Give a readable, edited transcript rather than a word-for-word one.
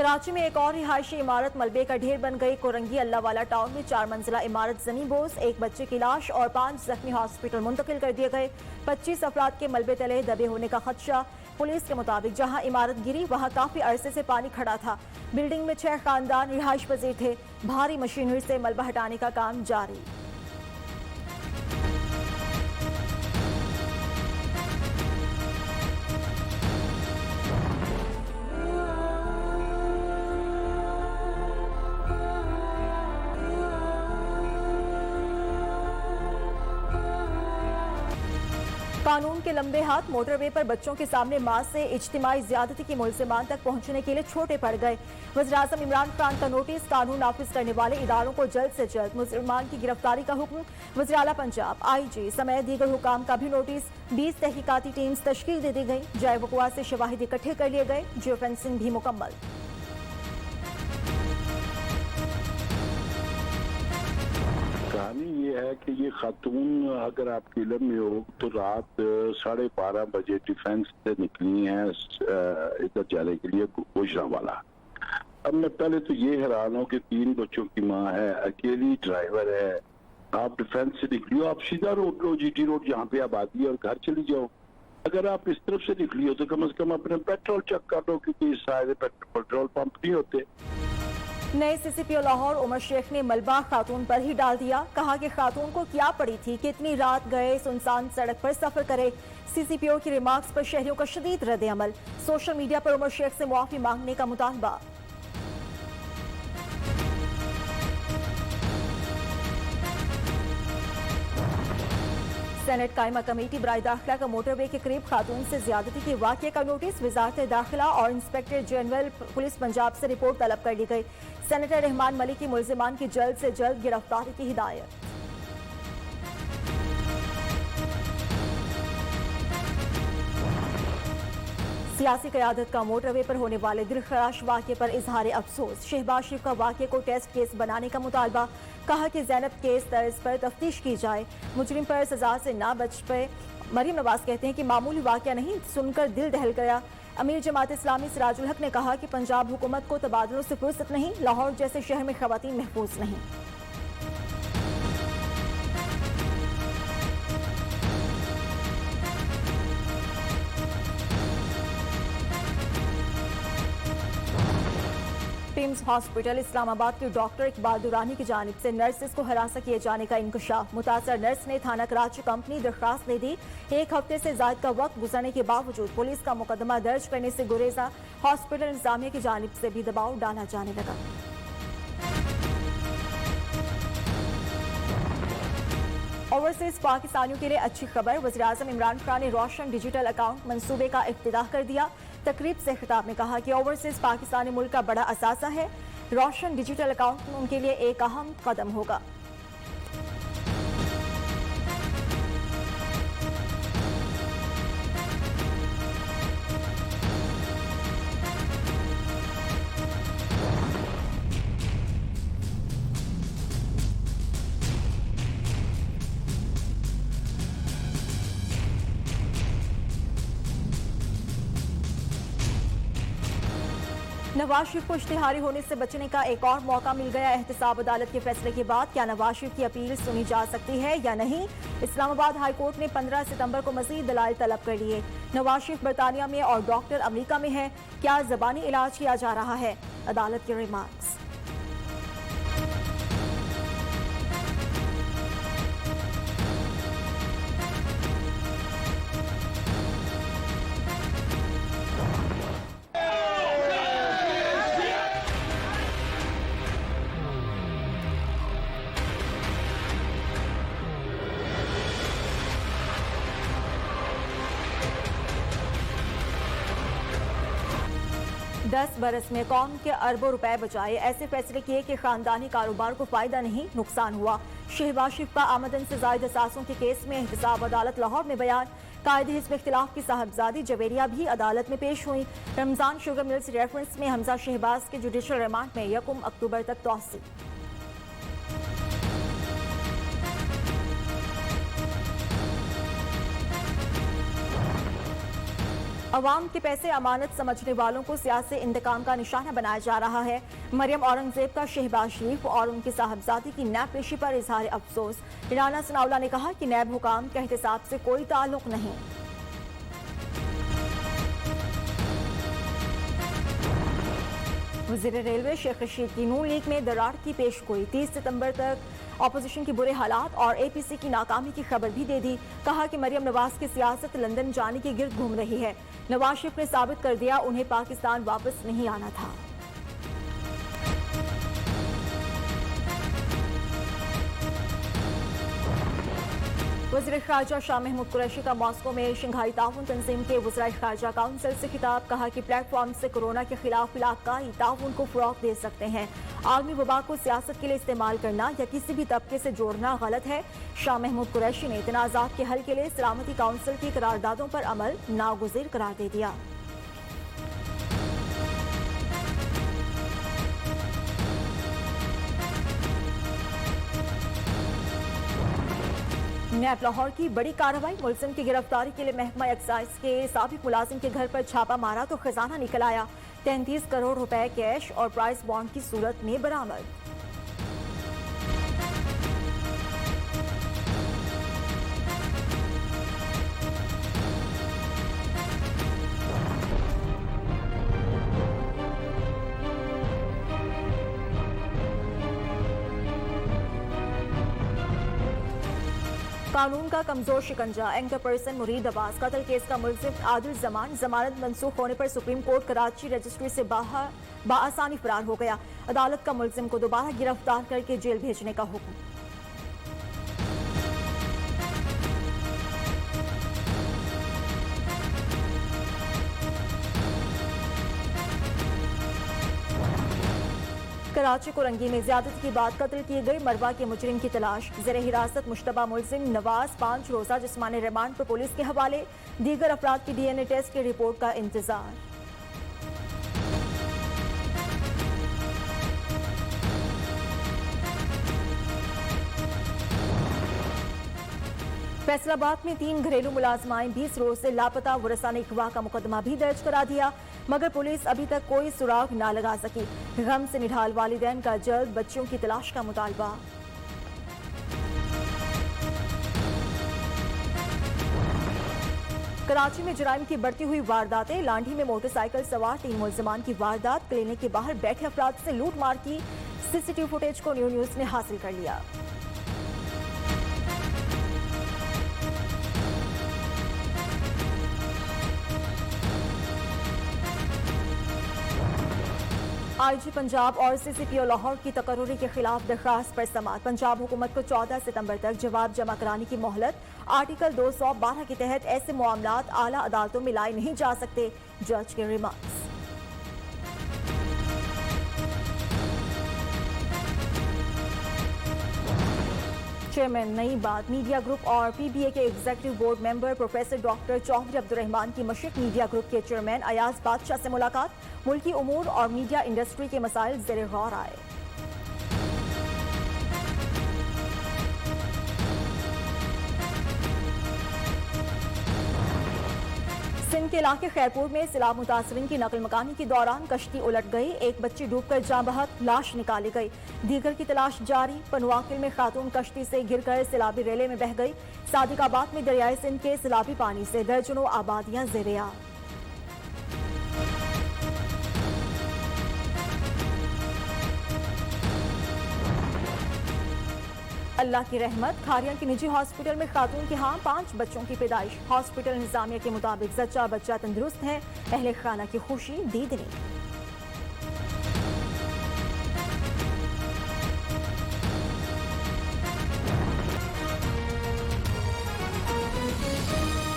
कराची में एक और रिहायशी इमारत मलबे का ढेर बन गई। कोरंगी अल्लाहवाला टाउन में 4 मंजिला इमारत जमीन बोझ, एक बच्चे की लाश और 5 जख्मी हॉस्पिटल मुंतकिल कर दिए गए। 25 अफराद के मलबे तले दबे होने का खदशा। पुलिस के मुताबिक जहां इमारत गिरी वहां काफी अरसे से पानी खड़ा था। बिल्डिंग में 6 खानदान रिहाइश पजीर थे। भारी मशीनरी से मलबा हटाने का काम जारी। कानून के लंबे हाथ, मोटरवे पर बच्चों के सामने मां से इज्तिमाई ज्यादती की मुलजिमान तक पहुंचने के लिए छोटे पड़ गए। वज़ीर-ए-आज़म इमरान खान का नोटिस, कानून नाफिज करने वाले इदारों को जल्द से जल्द मुलजिमान की गिरफ्तारी का हुक्म। वज़ीर आला पंजाब IG समेत दीगर हुकाम का भी नोटिस। 20 तहकीकाती टीम्स तश्कील दे दी गई। जाए वक़ुआ से शवाहिद इकट्ठे कर लिए गए। जियो फेंसिंग भी मुकम्मल। कहानी ये है कि ये खातून अगर आपके इल्म में हो तो रात 12:30 बजे डिफेंस से निकली हैं इधर जाने के लिए गुजरांवाला। अब मैं पहले तो ये हैरान हूँ कि 3 बच्चों की माँ है, अकेली ड्राइवर है, आप डिफेंस से निकली हो, आप सीधा रोड लो, GT रोड जहाँ पे आबादी है, और घर चली जाओ। अगर आप इस तरफ से निकली हो तो कम से कम अपने पेट्रोल चेक कर लो, क्योंकि इस साइड पेट्रोल पंप नहीं होते। नए CCPO लाहौर उमर शेख ने मलबा खातून पर ही डाल दिया। कहा कि खातून को क्या पड़ी थी, कितनी रात गए सुनसान सड़क पर सफर करे। CCPO की रिमार्क्स पर शहरियों का शदीद रद्द अमल। सोशल मीडिया पर उमर शेख से मुआफी मांगने का मुतालबा। सेनेट कायमा कमेटी बराए दाखिला का मोटरवे के करीब खातून से ज्यादती के वाक़े का नोटिस। वजारत दाखिला और इंस्पेक्टर जनरल पुलिस पंजाब से रिपोर्ट तलब कर ली गई। सेनेटर रहमान मलिक की मुलजिमान की जल्द से जल्द गिरफ्तारी की हिदायत। सियासी क़यादत का मोटरवे पर होने वाले दिलखराश वाक़े पर इजहार अफसोस। शहबाज शरीफ का वाक़े को टेस्ट केस बनाने का मुतालबा। कहा कि ज़ैनब केस तर्ज पर तफ्तीश की जाए, मुजरिम पर सजा से ना बच पाए। मरीम नवाज कहते हैं कि मामूली वाक़या नहीं, सुनकर दिल दहल गया। अमीर जमात इस्लामी सिराजुल हक ने कहा कि पंजाब हुकूमत को तबादलों से फुर्सत नहीं, लाहौर जैसे शहर में ख़वातीन महफूज नहीं। टिम्स हॉस्पिटल इस्लामाबाद के डॉक्टर इकबाल दुरानी की जानिब से नर्सेस को हरासा किए जाने का इंकशाफ। मुतासर नर्स ने थाना कराची कंपनी दरख्वास्त दे दी। 1 हफ्ते से ज्यादा का वक्त गुजरने के बावजूद पुलिस का मुकदमा दर्ज करने से गुरेजा। हॉस्पिटल इंतजामिया की जानिब से भी दबाव डाला जाने लगा। ओवरसीज पाकिस्तानियों के लिए अच्छी खबर। वज़ीर-ए-आज़म इमरान खान ने रोशन डिजिटल अकाउंट मंसूबे का इफ्तिताह कर दिया। तकरीब से खिताब में कहा कि ओवरसीज पाकिस्तानी मुल्क का बड़ा असासा है। रोशन डिजिटल अकाउंट उनके लिए एक अहम कदम होगा। नवाज शरीफ को इश्तिहारी होने से बचने का एक और मौका मिल गया। एहतसाब अदालत के फैसले के बाद क्या नवाज शरीफ की अपील सुनी जा सकती है या नहीं? इस्लामाबाद हाई कोर्ट ने 15 सितंबर को मजीद दलाइल तलब कर लिए। नवाज शरीफ बरतानिया में और डॉक्टर अमरीका में है, क्या ज़बानी इलाज किया जा रहा है? अदालत के रिमार्क्स। दस बरस में कौम के अरबों रुपए बचाए, ऐसे फैसले किए कि खानदानी कारोबार को फायदा नहीं नुकसान हुआ। शहबाज शरीफ का आमदन से जायद असासों के केस में एहतसाब अदालत लाहौर में बयान। कायद हिज़्ब इख्तिलाफ की साहबजादी जवेरिया भी अदालत में पेश हुई। रमजान शुगर मिल्स रेफरेंस में हमजा शहबाज के जुडिशल रिमांड में 1 अक्टूबर तक तौसी। अवाम के पैसे अमानत समझने वालों को सियासी इंतकाम का निशाना बनाया जा रहा है। मरियम औरंगजेब का शहबाज शरीफ और उनके साहबजादी की नैब पेशी पर इजहार अफसोस। राना सनाउल्लाह ने कहा कि नैब हुकाम के एहतसाब से कोई ताल्लुक नहीं। वज़ीर रेलवे शेख रशीद की नून लीग में दरार की पेशगोई। 30 सितंबर तक अपोजिशन की बुरे हालात और APC की नाकामी की खबर भी दे दी। कहा कि मरियम नवाज की सियासत लंदन जाने की गिर्द घूम रही है। नवाज शरीफ ने साबित कर दिया उन्हें पाकिस्तान वापस नहीं आना था। वज़ीर ख़ारजा शाह महमूद कुरैशी का मॉस्को में शंघाई ताउन तंजीम के वज़राए ख़ारजा काउंसिल से खिताब। कहा कि प्लेटफॉर्म से कोरोना के खिलाफ इलाकाई ताउन को फ़रोग़ दे सकते हैं। आलमी वबा को सियासत के लिए इस्तेमाल करना या किसी भी तबके से जोड़ना गलत है। शाह महमूद कुरैशी ने तनाज़ात के हल के लिए सलामती काउंसिल की करारदादों पर अमल नागुज़ीर करार दे दिया। नैब लाहौर की बड़ी कार्रवाई। मुलजिम की गिरफ्तारी के लिए महकमा एक्साइज के साबिक मुलाजिम के घर पर छापा मारा तो खजाना निकल आया। 33 करोड़ रुपए कैश और प्राइस बॉन्ड की सूरत में बरामद। कानून का कमजोर शिकंजा। एंकर पर्सन मुरीद अब्बास कत्ल केस का मुलजिम आदिल जमान जमानत मंसूख होने पर सुप्रीम कोर्ट कराची रजिस्ट्री से बाहर बाआसानी फरार हो गया। अदालत का मुलजिम को दोबारा गिरफ्तार करके जेल भेजने का हुक्म। कराची कोरंगी में ज्यादती के बाद कत्ल किए गए मरवा के मुजरिम की तलाश। ज़ेर हिरासत मुश्तबा मुलजिम नवाज 5 रोजा जिस्मानी रिमांड पर पुलिस के हवाले। दीगर अफराद की DNA टेस्ट की रिपोर्ट का इंतजार। फैसलाबाद में 3 घरेलू मुलाजमाएं 20 रोज से लापता। वरसा ने अगवा का मुकदमा भी दर्ज करा दिया, मगर पुलिस अभी तक कोई सुराग ना लगा सकी। गम से निढाल वालिदैन का जल्द बच्चों की तलाश का मुतालबा। कराची में जराइम की बढ़ती हुई वारदातें। लांढी में मोटरसाइकिल सवार 3 मुलजमान की वारदात। क्लिनिक के बाहर बैठे अफराद से लूट मार की। CCTV फुटेज को न्यूज़ ने हासिल कर लिया। IG पंजाब और CCPO लाहौर की तकर्रुरी के खिलाफ दरख्वास्त पर समाअत। पंजाब हुकूमत को 14 सितंबर तक जवाब जमा कराने की मोहलत। आर्टिकल 212 के तहत ऐसे मामलात आला अदालतों में लाए नहीं जा सकते। जज के remarks. Chairman Nai Baat media group और PBA के executive board member professor doctor Chaudhry Abdurrahman की मशरिक मीडिया ग्रुप के चेयरमैन अयाज बादशाह से मुलाकात। मुल्की उमूर और मीडिया इंडस्ट्री के मसाइल ज़ेरे गौर आए। सिंध के इलाके खैरपुर में सैलाब मुतासरीन की नकल मकानी के दौरान कश्ती उलट गई। एक बच्ची डूबकर जाँ बहक, लाश निकाली गई। दीगर की तलाश जारी। पनवाकिल में खातून कश्ती से गिरकर सैलाबी रेले में बह गई। सादिकाबाद में दरियाए सिंध के सैलाबी पानी से दर्जनों आबादियां ज़ेरे-आब। अल्लाह की रहमत। खारियां की निजी हॉस्पिटल में खातून के यहाँ 5 बच्चों की पैदाइश। हॉस्पिटल इंतजामिया के मुताबिक जच्चा बच्चा तंदुरुस्त है। अहले खाना की खुशी दीदनी।